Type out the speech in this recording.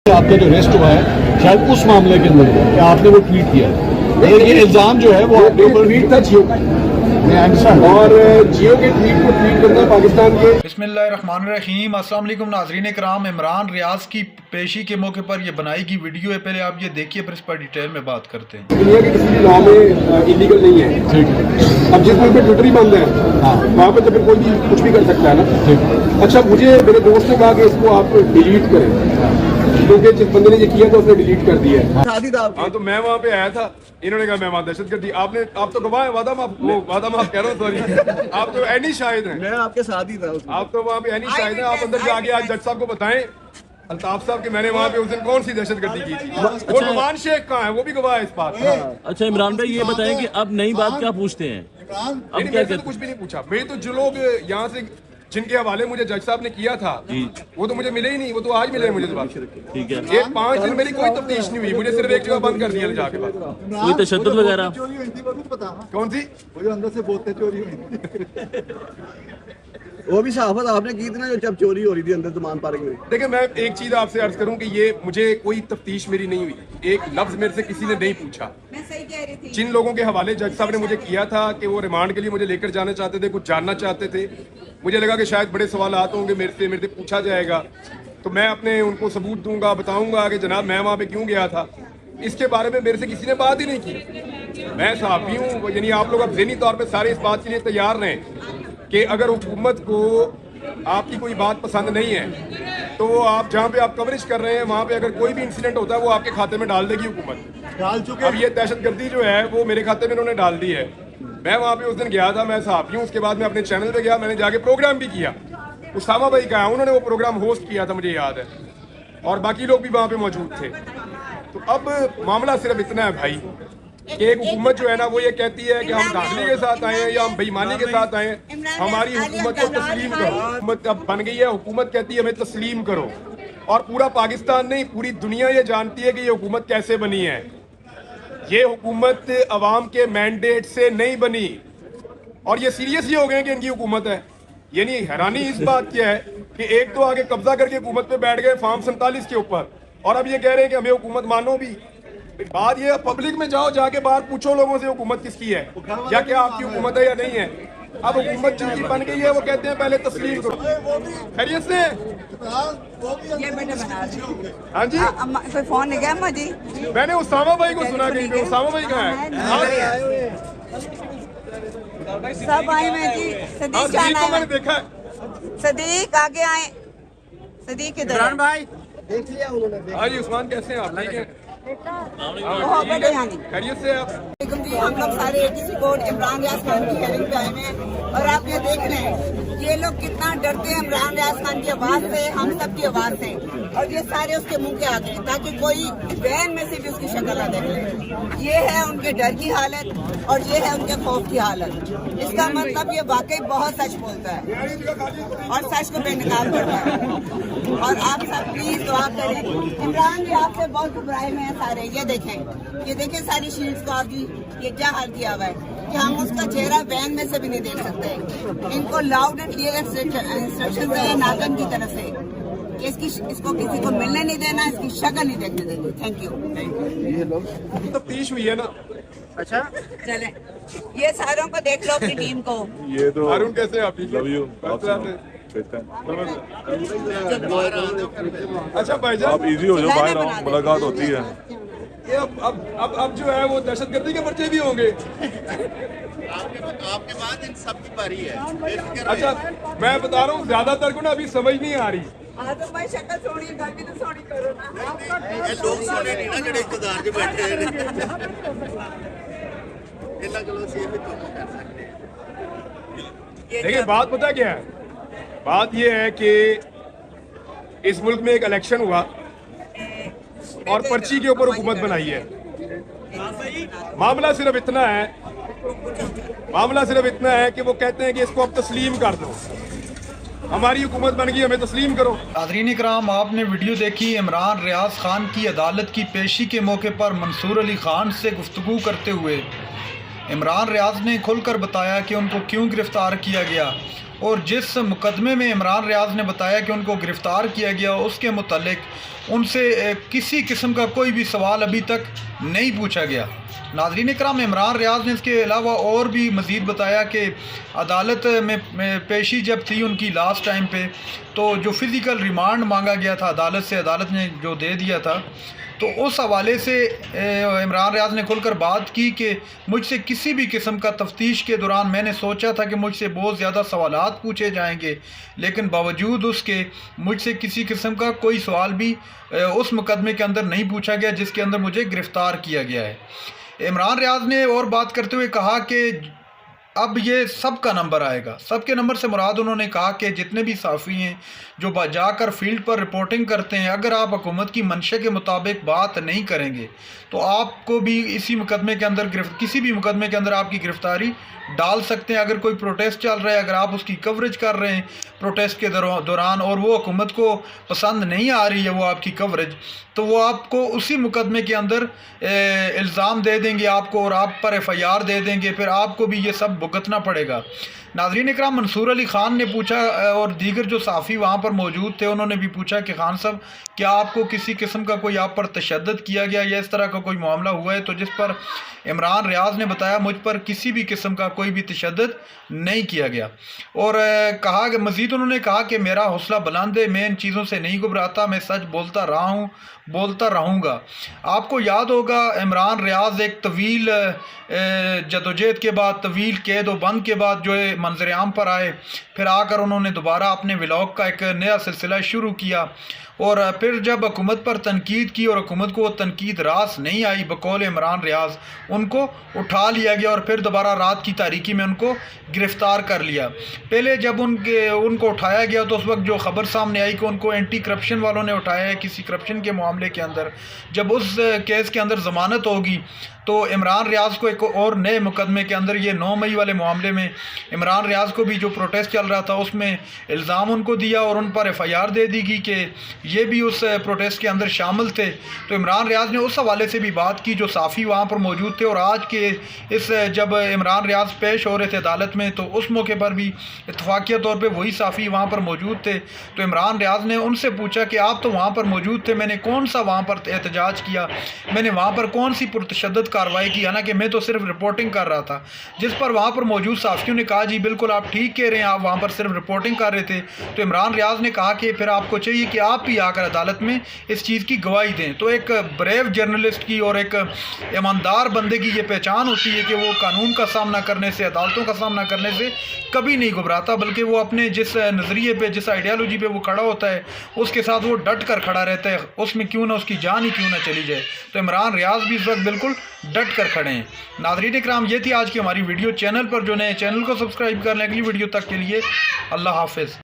आपका जो अरेस्ट हुआ है शायद उस मामले के अंदर है कि आपने वो ट्वीट किया है। ये इल्जाम जो है वो आपके ऊपर ट्वीट था जियो और जियो के ट्वीट को ट्वीट करना पाकिस्तान के। बिस्मिल्लाहिर्रहमानिर्रहीम। अस्सलाम वालेकुम नाज़रीन इकराम। इमरान रियाज की पेशी के मौके पर ये बनाई गई वीडियो है, पहले आप ये देखिए फिर इस पर डिटेल में बात करते हैं। दुनिया के किसी भी लॉ में इलीगल नहीं है। ठीक है। अब जिस मुल्क में ट्विटर ही बंद है हाँ वहाँ पे तो फिर कोई भी कुछ भी कर सकता है ना। ठीक। अच्छा, मुझे मेरे दोस्त ने कहा कि इसको आप डिलीट करें क्योंकि जिस बंदे ने ये किया था उसने डिलीट कर दिया है। हाँ, तो मैं वहाँ पे आया था, इन्होंने कहा मैं वहाँ दहशत गर्दी। आप तो गवाह है, वादा माफ कह रहा हूँ, सॉरी। आप तो एनी शाहिद हैं। मैं आपके साथ ही था उसमें। आप तो वहाँ पे एनी शाहिद हैं। आप अंदर जाके आज जज साहब को बताएं, अल्ताफ साहब, कि मैंने वहाँ पे उस दिन कौन सी दहशत गर्दी की थी। वो नुमान शेख कहाँ है, वो भी गवाह है इस बात का। अच्छा इमरान भाई, ये बताएं कि अब नई बात क्या पूछते हैं? अब नहीं, क्या मैंने तो कुछ भी नहीं पूछा। मैं तो जो लोग यहाँ से जिनके हवाले मुझे जज साहब ने किया था वो तो मुझे मिले ही नहीं। वो तो आज मिले मुझे दोबारा। ठीक है, ये 5 दिन मेरी कोई तफ्तीश नहीं हुई। मुझे सिर्फ एक जगह बंद कर दिया जाके बाद। कोई तशद्दुद वगैरह? चोरी हुई थी वो कुछ पता? कौन सी? वो जो अंदर से बोलते चोरी हुई थी। वो भी सहाफत आपने की थी ना जो जब चोरी हो रही थी अंदर दुमान पार्क में। देखिए, मैं एक चीज आपसे अर्ज करूं कि ये मुझे कोई तफ्तीश मेरी नहीं हुई। एक लफ्ज मेरे से किसी ने नहीं पूछा। मैं सही कह रही थी। जिन लोगों के हवाले जज साहब ने मुझे किया था कि वो रिमांड के लिए मुझे लेकर जाना चाहते थे, कुछ जानना चाहते थे, मुझे लगा कि शायद बड़े सवाल होंगे मेरे से पूछा जाएगा, तो मैं अपने उनको सबूत दूंगा, बताऊंगा कि जनाब मैं वहाँ पे क्यों गया था। इसके बारे में मेरे से किसी ने बात ही नहीं की। मैं सहाफ़ी हूँ, यानी आप लोग अब ज़हनी तौर पे सारे इस बात के लिए तैयार रहें कि अगर हुकूमत को आपकी कोई बात पसंद नहीं है तो वो आप जहाँ पे आप कवरेज कर रहे हैं वहाँ पे अगर कोई भी इंसिडेंट होता है वो आपके खाते में डाल देगी हुकूमत। डाल चुके। अब ये दहशतगर्दी जो है वो मेरे खाते में इन्होंने डाल दी है। मैं वहाँ पे उस दिन गया था, मैं सहाफ़ी हूँ। उसके बाद मैं अपने चैनल पे गया, मैंने जाके प्रोग्राम भी किया। उसामा भाई का उन्होंने वो प्रोग्राम होस्ट किया था, मुझे याद है, और बाकी लोग भी वहाँ पे मौजूद थे। तो अब मामला सिर्फ इतना है भाई कि एक हुकूमत जो है ना वो ये कहती है कि हम धांधली के साथ आए हैं या हम बेईमानी के साथ आए हैं, हमारी हुकूमत को तस्लीम करो। हुकूमत अब बन गई है, हुकूमत कहती है हमें तस्लीम करो, और पूरा पाकिस्तान नहीं पूरी दुनिया ये जानती है कि ये हुकूमत कैसे बनी है। ये हुकूमत अवाम के मैंडेट से नहीं बनी, और ये सीरियस ही हो गए कि इनकी हुकूमत है। यानी हैरानी इस बात की है कि एक तो आगे कब्जा करके हुकूमत पे बैठ गए फार्म 47 के ऊपर, और अब ये कह रहे हैं कि हमें हुकूमत मानो भी। बात ये, पब्लिक में जाओ, जाके बाहर पूछो लोगों से हुकूमत किसकी है या क्या आपकी हुकूमत है या नहीं है। अब हुकूमत जिनकी बन गई है वो कहते हैं पहले तस्लीम करो। खैरियत से? ये बेटे बना रहे। हाँ जी, कोई फोन नहीं गया अम्मा जी? मैंने उसामा भाई को सुना कहीं पे। उसामा भाई कहाँ है? सब आए मैं जी। हाँ, सदीक जी को आना मैंने है। देखा है। सदीक आगे आए। सदीक इधर भाई देख लिया उन्होंने। हाँ जी, उस्मान कैसे हैं आप? ठीक हैं? बहुत बड़े यहाँ नहीं। खैरियत से आप? जी, हम लोग सारे एडीसी कोर्ट इमरान रियाज खान की हेयरिंग पे आए हैं, और आप ये देख रहे हैं ये लोग कितना डरते हैं इमरान रियाज खान की आवाज से, हम सब की आवाज से, और ये सारे उसके मुंह के आगे ताकि कोई बहन में से भी उसकी शक्ल ना देखे। ये है उनके डर की हालत और ये है उनके खौफ की हालत। इसका मतलब ये वाकई बहुत सच बोलता है और सच को बेनकाब करता है। और आप सब प्लीज दुआ करें। इमरान रियाज से बहुत घबराए हुए हैं सारे। ये देखें सारी शीट्स को आप जी, ये क्या हाल किया हुआ है कि हम उसका चेहरा वैन में से भी नहीं देख सकते। इनको लाउड एंड क्लियर इंस्ट्रक्शन है नागन की तरफ से कि इसको किसी को मिलने नहीं देना, इसकी शक्ल नहीं देखने देनी। Thank you. तफ्तीश हुई है ना? अच्छा चलें, ये सारों को देख लो अपनी टीम को। ये तो हारून कैसे हैं आप? ठीक है? अच्छा भाईजान, आप इजी हो जाओ, बाहर आओ, मुलाकात होती है। ये अब जो है वो दहशतगर्दी के पर्चे भी होंगे। आपके बाद इन सब की बारी है। अच्छा, मैं बता रहा हूँ ज्यादातर को ना अभी समझ नहीं आ रही। तो भाई शक्ल सोनी है, भी तो सोनी करो ना। ये लोग सोने नहीं ना जड़े इकतदार के बैठे हैं। इन्ना चलो से भी तो कर सकते हैं। देखिए बात पता क्या है? बात ये है कि इस मुल्क में एक इलेक्शन हुआ और पर्ची के ऊपर हुकूमत बनाई है। मामला सिर्फ इतना है कि वो कहते हैं कि इसको अब तस्लीम कर दो, हमारी हुकूमत बन गई, हमें तस्लीम करो। नाज़रीन इकराम, आपने वीडियो देखी इमरान रियाज खान की अदालत की पेशी के मौके पर मंसूर अली खान से गुफ्तगू करते हुए इमरान रियाज ने खुलकर बताया कि उनको क्यों गिरफ्तार किया गया اور جس مقدمے میں عمران ریاض نے بتایا کہ ان کو گرفتار کیا گیا اس کے متعلق ان سے کسی قسم کا کوئی بھی سوال ابھی تک نہیں پوچھا گیا۔ ناظرین اکرام، عمران ریاض نے اس کے علاوہ اور بھی مزید بتایا کہ عدالت میں پیشی جب تھی ان کی لاسٹ ٹائم پہ، تو جو فزیکل ریمانڈ مانگا گیا تھا عدالت سے، عدالت نے جو دے دیا تھا، تو اس حوالے سے عمران ریاض نے کھل کر بات کی کہ مجھ سے کسی بھی قسم کا تفتیش کے دوران میں نے سوچا تھا کہ مجھ سے بہت زیادہ سوالات پوچھے جائیں گے، لیکن باوجود اس کے مجھ سے کسی قسم کا کوئی سوال بھی اس مقدمے کے اندر نہیں پوچھا گیا جس کے اندر مجھے گرفتار کیا گیا ہے۔ عمران ریاض نے اور بات کرتے ہوئے کہا کہ اب یہ سب کا نمبر آئے گا۔ سب کے نمبر سے مراد انہوں نے کہا کہ جتنے بھی صحافی ہیں جو جا کر فیلڈ پر رپورٹنگ کرتے ہیں، اگر آپ حکومت کی منشا کے مطابق بات نہیں کریں گے تو آپ کو بھی اسی مقدمے کے اندر کسی بھی مقدمے کے اندر آپ کی گرفتاری ڈال سکتے ہیں۔ اگر کوئی پروٹیسٹ چل رہا ہے، اگر آپ اس کی کوریج کر رہے ہیں پروٹیسٹ کے دوران اور وہ حکومت کو پسند نہیں آ رہی ہے وہ آپ کی کوریج، تو وہ آپ کو اسی مقدمے کے اندر الزام دے دیں گے آپ کو، اور آپ پر ایف آئی آر دے دیں گے، پھر آپ کو بھی یہ سب بھگتنا پڑے گا۔ ناظرین اکرام، منصور علی خان نے پوچھا اور دیگر جو صحافی وہاں پر موجود تھے انہوں نے بھی پوچھا کہ خان صاحب کیا آپ کو کسی قسم کا کوئی آپ پر تشدد کیا گیا یا اس طرح کا کوئی معاملہ ہوا ہے؟ تو جس پر عمران ریاض نے بتایا مجھ پر کسی بھی قسم کا کوئی بھی تشدد نہیں کیا گیا، اور کہا کہ مزید انہوں نے کہا کہ میرا حوصلہ بلند ہے، میں ان چیزوں سے نہیں گھبراتا، میں سچ بولتا رہا ہوں، بولتا رہوں گا۔ آپ کو یاد ہوگا عمران ریاض ایک طویل جدوجہد کے بعد، طویل قید و بند کے بعد جو ہے منظر عام پر آئے، پھر آ کر انہوں نے دوبارہ اپنے ولاگ کا ایک نیا سلسلہ شروع کیا، اور پھر جب حکومت پر تنقید کی اور حکومت کو وہ تنقید راس نہیں آئی بقول عمران ریاض، ان کو اٹھا لیا گیا اور پھر دوبارہ رات کی تاریکی میں ان کو گرفتار کر لیا۔ پہلے جب ان کو اٹھایا گیا تو اس وقت جو خبر سامنے آئی کہ ان کو اینٹی کرپشن والوں نے اٹھایا ہے کسی کرپشن کے معاملے کے اندر، جب اس کیس کے اندر ضمانت ہوگی تو عمران ریاض کو ایک اور نئے مقدمے کے اندر، یہ 9 مئی والے معاملے میں عمران ریاض کو بھی جو پروٹیسٹ چل رہا تھا اس میں الزام ان کو دیا اور ان پر ایف آئی آر دے دی گئی کہ یہ بھی اس پروٹیسٹ کے اندر شامل تھے۔ تو عمران ریاض نے اس حوالے سے بھی بات کی، جو صحافی وہاں پر موجود تھے، اور آج کے جب عمران ریاض پیش ہو رہے تھے عدالت میں تو اس موقع پر بھی اتفاقیہ طور پہ وہی صحافی وہاں پر موجود تھے۔ تو عمران ریاض نے ان سے پوچھا کہ آپ تو وہاں پر موجود تھے، میں نے کون سا وہاں پر احتجاج کیا، میں نے وہاں پر کون سی پرتشدد کارروائی کی، حالانکہ میں تو صرف رپورٹنگ کر رہا تھا۔ جس پر وہاں پر موجود صحافیوں نے کہا جی بالکل آپ ٹھیک کہہ رہے ہیں، آپ وہاں پر صرف رپورٹنگ کر رہے تھے۔ تو عمران ریاض نے کہا کہ پھر آپ کو چاہیے کہ آپ بھی آ کر عدالت میں اس چیز کی گواہی دیں۔ تو ایک بریو جرنلسٹ کی اور ایک ایماندار بندے کی یہ پہچان ہوتی ہے کہ وہ قانون کا سامنا کرنے سے، عدالتوں کا سامنا کرنے سے کبھی نہیں گھبراتا، بلکہ وہ اپنے جس نظریے پہ، جس آئیڈیالوجی پہ وہ کھڑا ہوتا ہے اس کے ساتھ وہ ڈٹ کر کھڑا رہتا ہے، اس میں کیوں نہ اس کی جان ہی کیوں نہ چلی جائے۔ تو عمران ریاض بھی اس وقت بالکل ڈٹ کر کھڑے ہیں۔ ناظرین اکرام، یہ تھی آج کی ہماری ویڈیو۔ چینل پر جو نئے چینل کو سبسکرائب کر لیں۔ اگلی ویڈیو تک کے لیے اللہ حافظ۔